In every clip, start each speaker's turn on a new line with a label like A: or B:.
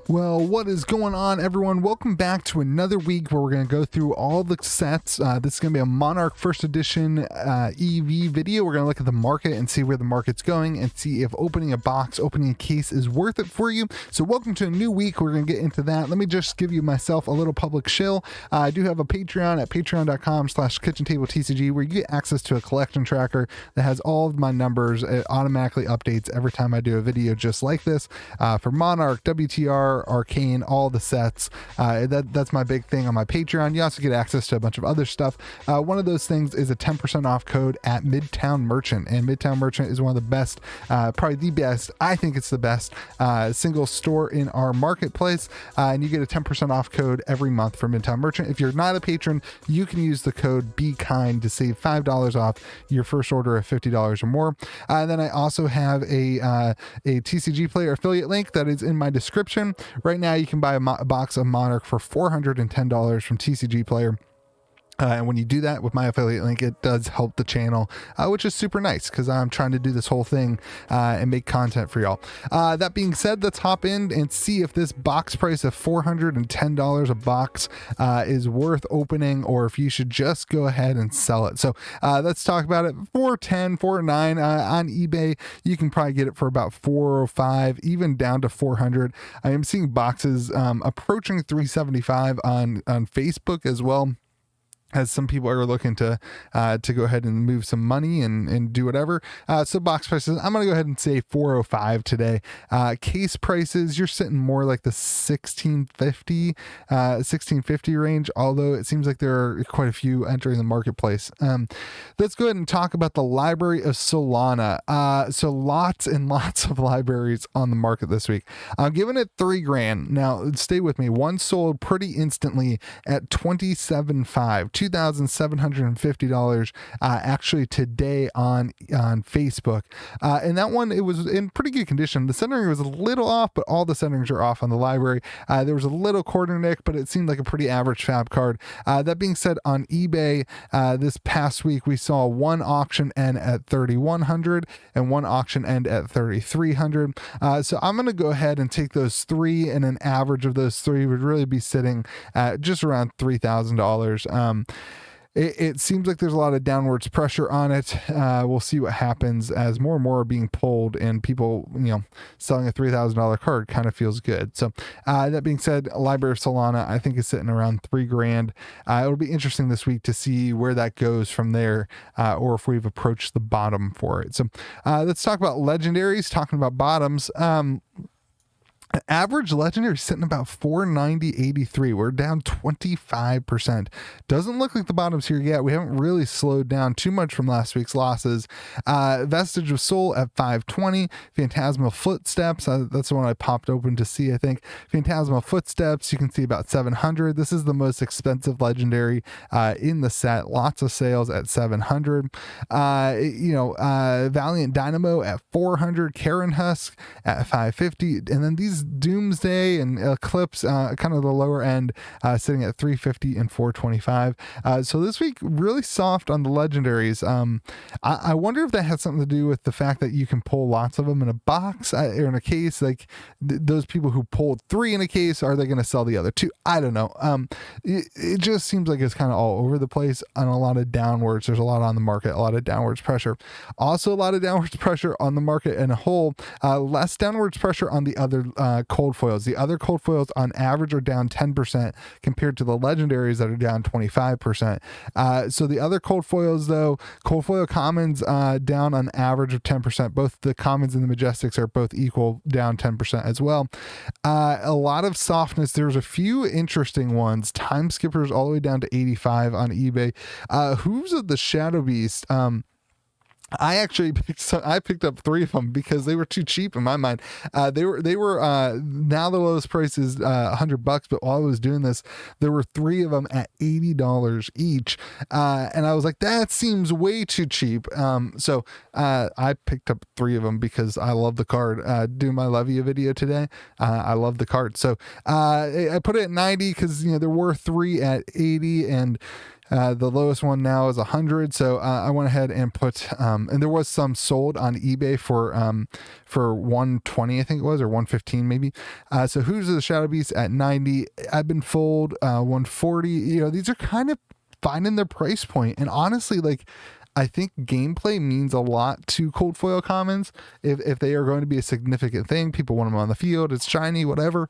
A: Well, what is going on, everyone? Welcome back to another week where we're going to go through all the sets. This is going to be a Monarch First Edition EV video. We're going to look at the market and see where the market's going and see if opening a box, opening a case is worth it for you. So welcome to a new week. We're going to get into that. Let me just give you myself a little public shill. I do have a Patreon at patreon.com/KitchenTableTCG where you get access to a collection tracker that has all of my numbers. It automatically updates every time I do a video just like this for Monarch, WTR, Arcane, all the sets. That's my big thing on my Patreon. You also get access to a bunch of other stuff. One of those things is a 10% off code at Midtown Merchant, and Midtown Merchant is one of the best, probably the best, I think it's the best single store in our marketplace, and you get a 10% off code every month for Midtown Merchant. If you're not a patron, you can use the code BeKind to save $5 off your first order of $50 or more. And then I also have a TCG Player affiliate link that is in my description. Right now, you can buy a box of Monarch for $410 from TCG Player. And when you do that with my affiliate link, it does help the channel, which is super nice because I'm trying to do this whole thing and make content for y'all. That being said, let's hop in and see if this box price of $410 a box is worth opening, or if you should just go ahead and sell it. So let's talk about it. $410, $409 on eBay. You can probably get it for about $405, even down to $400. I am seeing boxes approaching $375 on Facebook as well, as some people are looking to go ahead and move some money and do whatever. So box prices, I'm going to go ahead and say $405 today. Case prices, you're sitting more like the $1650 range, although it seems like there are quite a few entering the marketplace. Let's go ahead and talk about the library of Solana. So lots and lots of libraries on the market this week. I'm giving it $3,000. Now stay with me. One sold pretty instantly at $27,500. $2,750 actually today on Facebook, and that one, it was in pretty good condition. The centering was a little off, but all the centerings are off on the library. There was a little quarter nick, but it seemed like a pretty average fab card. That being said, on eBay this past week, we saw one auction end at $3,100 and one auction end at $3,300. So I'm going to go ahead and take those three, and an average of those three would really be sitting at just around $3,000. It seems like there's a lot of downwards pressure on it. We'll see what happens as more and more are being pulled, and people, selling a $3,000 card kind of feels good. So that being said, Library of Solana, I think is sitting around $3,000. It'll be interesting this week to see where that goes from there, or if we've approached the bottom for it. So let's talk about legendaries. Talking about bottoms. Average legendary sitting about 490.83. We're down 25%. Doesn't look like the bottom's here yet. We haven't really slowed down too much from last week's losses. Vestige of Soul at 520. Phantasmal Footsteps, that's the one I popped open to see, I think. Phantasmal Footsteps, you can see about 700. This is the most expensive legendary in the set. Lots of sales at 700. Valiant Dynamo at 400. Karen Husk at 550. And then these Doomsday and Eclipse, kind of the lower end, sitting at 350 and 425. So this week really soft on the legendaries. I wonder if that has something to do with the fact that you can pull lots of them in a box or in a case. Like those people who pulled three in a case, are they going to sell the other two? I don't know. It just seems like it's kind of all over the place on a lot of downwards. There's a lot on the market, a lot of downwards pressure. Also a lot of downwards pressure on the market in a whole. Less downwards pressure on the other cold foils. The other cold foils on average are down 10% compared to the legendaries that are down 25%. So the other cold foils, though, cold foil commons down on average of 10%. Both the commons and the Majestics are both equal, down 10% as well. A lot of softness. There's a few interesting ones. Time Skippers all the way down to 85 on eBay. Hooves of the Shadow Beast. I actually picked up three of them because they were too cheap in my mind. They were now the lowest price is $100, but while I was doing this, there were three of them at $80 each, and I was like, that seems way too cheap. So I picked up three of them because I love the card. Doing my Levia video today, I love the card, so I put it at 90 because there were three at 80, and The lowest one now is 100. So I went ahead and put, and there was some sold on eBay for 120, I think it was, or 115 maybe. So Hooters of the Shadow Beast at 90. I've been fold 140. You know, these are kind of finding their price point, and honestly, like, I think gameplay means a lot to cold foil commons. If they are going to be a significant thing, people want them on the field, it's shiny, whatever.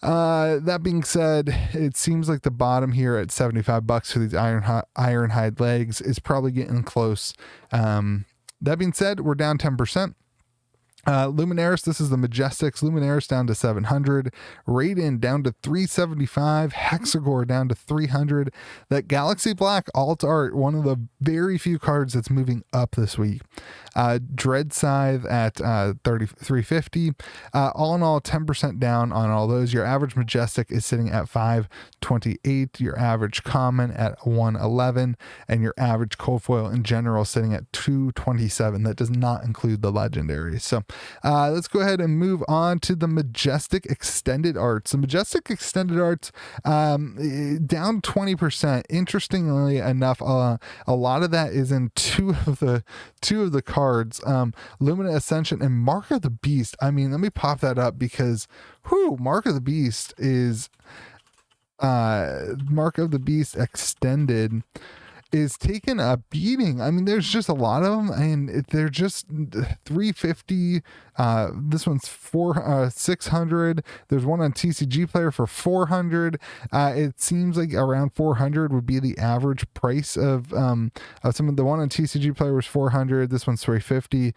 A: That being said, it seems like the bottom here at $75 for these ironhide legs is probably getting close. That being said, we're down 10%. Luminaris, this is the Majestics. Luminaris down to 700. Raiden down to 375. Hexagore down to 300. That Galaxy Black alt art, one of the very few cards that's moving up this week. Dread Scythe at 350. All in all, 10% down on all those. Your average Majestic is sitting at 528. Your average common at 111, and your average cold foil in general sitting at 227. That does not include the legendaries. So let's go ahead and move on to the Majestic Extended Arts. The Majestic Extended Arts down 20%. Interestingly enough, a lot of that is in two of the cards, Lumina Ascension and Mark of the Beast. I mean, let me pop that up because Mark of the Beast is Mark of the Beast Extended is taking a beating. I mean, there's just a lot of them, and they're just 350. This one's 600. There's one on TCG Player for 400. It seems like around 400 would be the average price of some of the one on TCG Player was 400. This one's 350.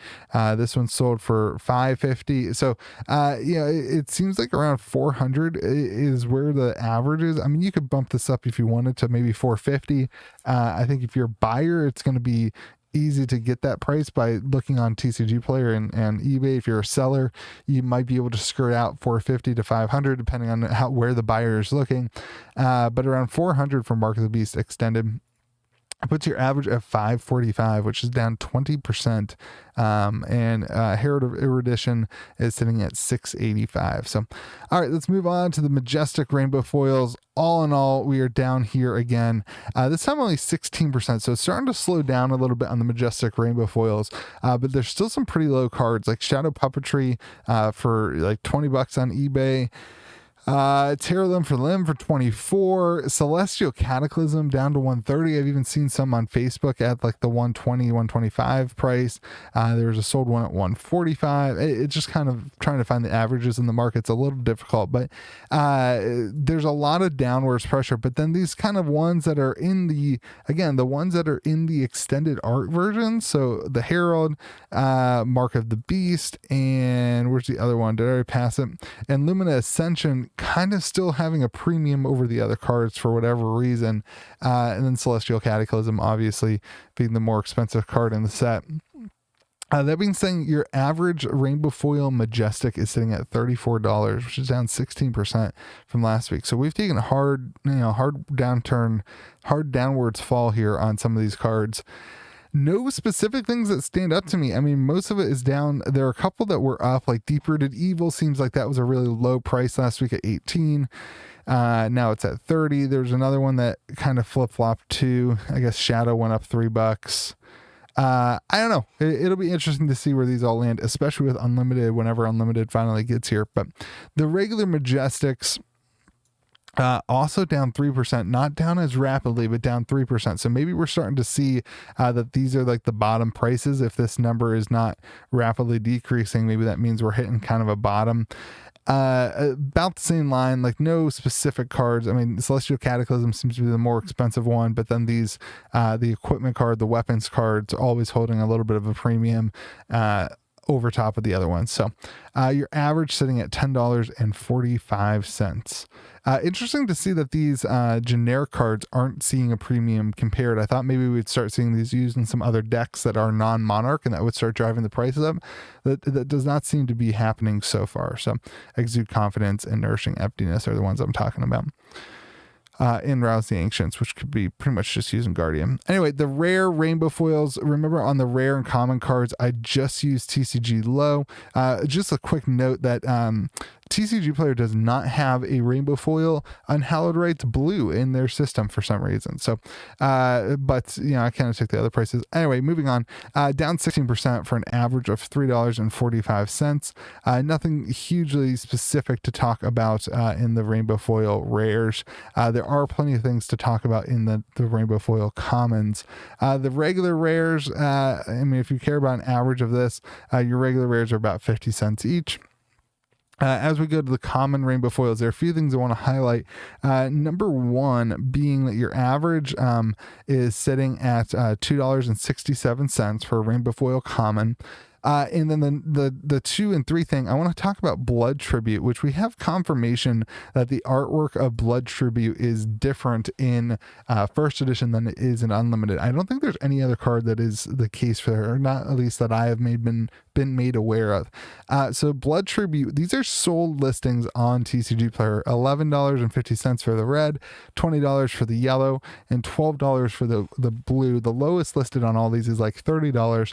A: This one's sold for 550. So it seems like around 400 is where the average is. I mean, you could bump this up if you wanted to maybe 450. I think if you're a buyer, it's going to be easy to get that price by looking on TCG Player and eBay. If you're a seller, you might be able to skirt out 450 to 500 depending on where the buyer is looking. But around 400 for Mark of the Beast Extended puts your average at 545, which is down 20%. And Herald of Erudition is sitting at 685. So, all right, let's move on to the Majestic Rainbow Foils. All in all, we are down here again. This time only 16%. So it's starting to slow down a little bit on the Majestic Rainbow Foils. But there's still some pretty low cards like Shadow Puppetry for like $20 on eBay. Tear Limb for 24. Celestial Cataclysm down to 130. I've even seen some on Facebook at like the 120, 125 price. There was a sold one at 145. It's just kind of trying to find the averages in the market. It's a little difficult, but there's a lot of downwards pressure. But then these kind of ones that are in the ones that are in the extended art version. So the Herald, Mark of the Beast, and where's the other one? Did I already pass it? And Lumina Ascension kind of still having a premium over the other cards for whatever reason. And then Celestial Cataclysm obviously being the more expensive card in the set. That being said, your average Rainbow Foil Majestic is sitting at $34, which is down 16% from last week. So we've taken a hard downwards fall here on some of these cards. No specific things that stand up to me. I mean, most of it is down. There are a couple that were up, like Deep Rooted Evil seems like that was a really low price last week at 18. Now it's at 30. There's another one that kind of flip-flopped too. I guess Shadow went up $3. I don't know. It'll be interesting to see where these all land, especially with Unlimited, whenever Unlimited finally gets here. But the regular Majestics, also down 3%, not down as rapidly, but down 3%. So maybe we're starting to see that these are like the bottom prices. If this number is not rapidly decreasing, maybe that means we're hitting kind of a bottom. About the same line, like no specific cards. I mean, Celestial Cataclysm seems to be the more expensive one, but then these, the equipment card, the weapons cards, always holding a little bit of a premium, over top of the other ones. So your average sitting at $10.45. Interesting to see that these generic cards aren't seeing a premium compared. I thought maybe we'd start seeing these used in some other decks that are non-Monarch, and that would start driving the prices up. That does not seem to be happening so far. So Exude Confidence and Nourishing Emptiness are the ones I'm talking about. In Rouse the Ancients, which could be pretty much just using Guardian. Anyway, the rare Rainbow Foils, remember on the rare and common cards, I just used TCG Low. Just a quick note that TCG Player does not have a rainbow foil unhallowed rights blue in their system for some reason. So, but I kind of took the other prices. Anyway, moving on, down 16% for an average of $3.45. Nothing hugely specific to talk about in the rainbow foil rares. There are plenty of things to talk about in the rainbow foil commons. The regular rares, if you care about an average of this, your regular rares are about 50 cents each. As we go to the common rainbow foils, there are a few things I want to highlight. Number one being that your average is sitting at $2.67 for a rainbow foil common. And then the 2 and 3 thing, I want to talk about Blood Tribute, which we have confirmation that the artwork of Blood Tribute is different in first edition than it is in Unlimited. I don't think there's any other card that is the case for her, or not at least that I have been made aware of. So Blood Tribute, these are sold listings on TCG Player. $11.50 for the red, $20 for the yellow, and $12 for the blue. The lowest listed on all these is like $30.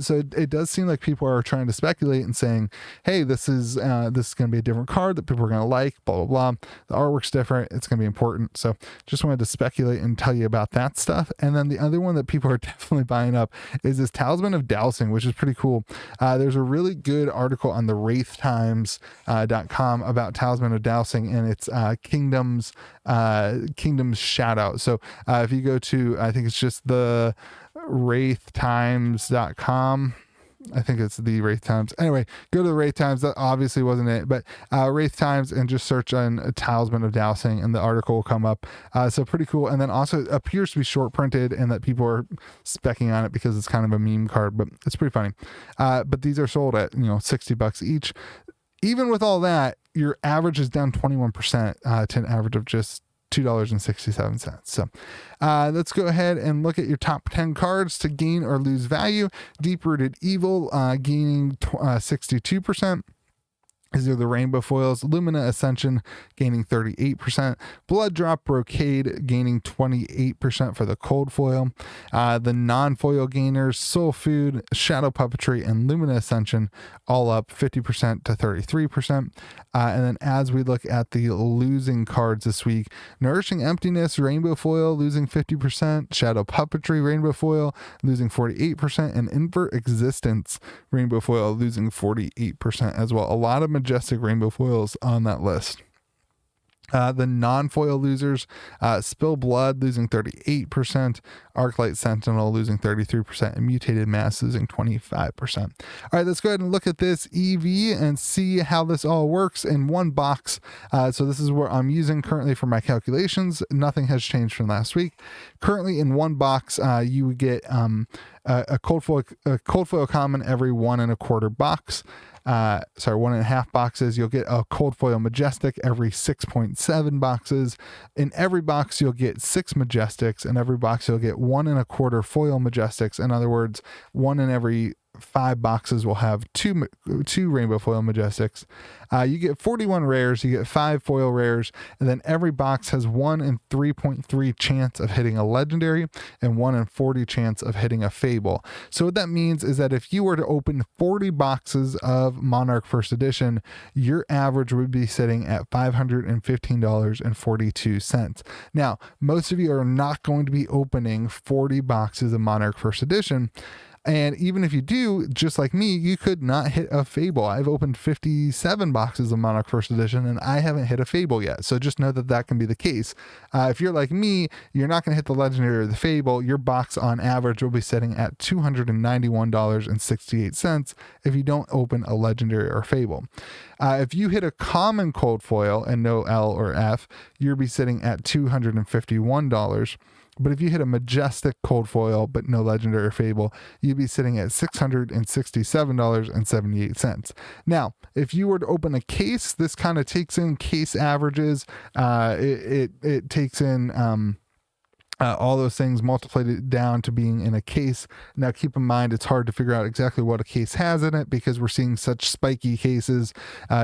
A: So it does seem like people are trying to speculate and saying, hey, this is going to be a different card that people are going to like, blah, blah, blah. The artwork's different. It's going to be important. So just wanted to speculate and tell you about that stuff. And then the other one that people are definitely buying up is this Talisman of Dowsing, which is pretty cool. There's a really good article on the WraithTimes.com about Talisman of Dowsing and its Kingdom's shout-out. So if you go to, I think it's just the WraithTimes.com. I think it's the Wraith Times. Anyway, go to the Wraith Times. That obviously wasn't it, but Wraith Times, and just search on a Talisman of Dowsing and the article will come up. So pretty cool. And then also it appears to be short printed and that people are specking on it because it's kind of a meme card, but it's pretty funny. But these are sold at, $60 each. Even with all that, your average is down 21% to an average of just $2.67. So let's go ahead and look at your top 10 cards to gain or lose value. Deep-Rooted Evil gaining 62%. These are the rainbow foils. Lumina Ascension gaining 38%. Blood Drop Brocade gaining 28% for the cold foil. The non-foil gainers, Soul Food, Shadow Puppetry, and Lumina Ascension all up 50% to 33%. And then as we look at the losing cards this week, Nourishing Emptiness Rainbow Foil losing 50%. Shadow Puppetry Rainbow Foil losing 48%. And Invert Existence Rainbow Foil losing 48% as well. A lot of Majestic rainbow foils on that list. The non-foil losers, Spill Blood losing 38%, Arclight Sentinel losing 33%, and Mutated Mass losing 25%. All right, let's go ahead and look at this EV and see how this all works in one box. So this is what I'm using currently for my calculations. Nothing has changed from last week. Currently in one box, you would get a cold foil common every 1 1/4 box. 1 1/2 boxes. You'll get a cold foil Majestic every 6.7 boxes. In every box you'll get 6 Majestics. In every box you'll get 1 1/4 foil Majestics. In other words, 1 in every 5 boxes will have two rainbow foil Majestics. You get 41 rares, you get 5 foil rares, and then every box has 1 in 3.3 chance of hitting a legendary and 1 in 40 chance of hitting a fable. So what that means is that if you were to open 40 boxes of Monarch First Edition, your average would be sitting at $515.42. Now, most of you are not going to be opening 40 boxes of Monarch First Edition. And even if you do, just like me, you could not hit a fable. I've opened 57 boxes of Monarch First Edition and I haven't hit a fable yet. So just know that that can be the case. If you're like me, you're not going to hit the legendary or the fable. Your box on average will be sitting at $291.68 if you don't open a legendary or fable. If you hit a common cold foil and no L or F, you'll be sitting at $251. But if you hit a Majestic cold foil but no legendary or fable, you'd be sitting at $667.78. Now, if you were to open a case, this kind of takes in case averages. It takes in all those things multiplied it down to being in a case. Now, keep in mind, it's hard to figure out exactly what a case has in it because we're seeing such spiky cases.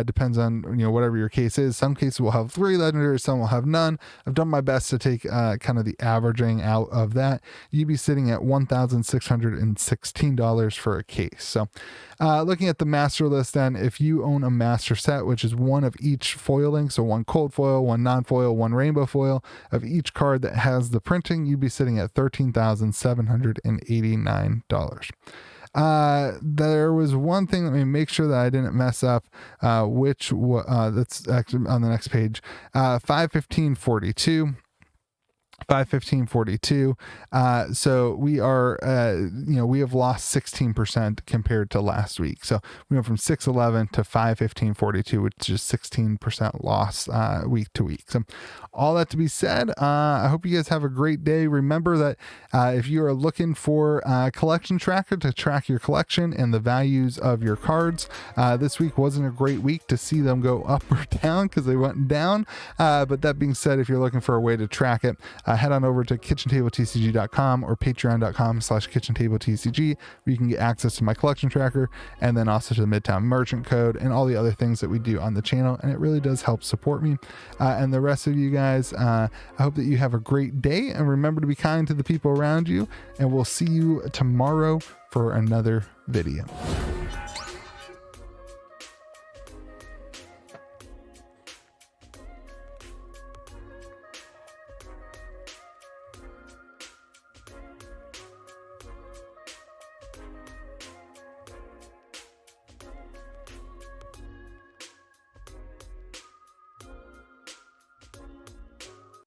A: Depends on, whatever your case is. Some cases will have 3 legendaries, some will have none. I've done my best to take kind of the averaging out of that. You'd be sitting at $1,616 for a case. So looking at the master list, then, if you own a master set, which is one of each foiling, so 1 cold foil, 1 non-foil, 1 rainbow foil of each card that has the printing, you'd be sitting at $13,789. There was one thing, let me make sure that I didn't mess up, that's actually on the next page. 515.42. 515.42. So we are, we have lost 16% compared to last week. So we went from 611 to 515.42, which is 16% loss week to week. So all that to be said, I hope you guys have a great day. Remember that if you are looking for a collection tracker to track your collection and the values of your cards, this week wasn't a great week to see them go up or down because they went down. But that being said, if you're looking for a way to track it, head on over to KitchenTableTCG.com or patreon.com/KitchenTableTCG, where you can get access to my collection tracker and then also to the Midtown merchant code and all the other things that we do on the channel. And it really does help support me. And the rest of you guys, I hope that you have a great day, and remember to be kind to the people around you, and we'll see you tomorrow for another video.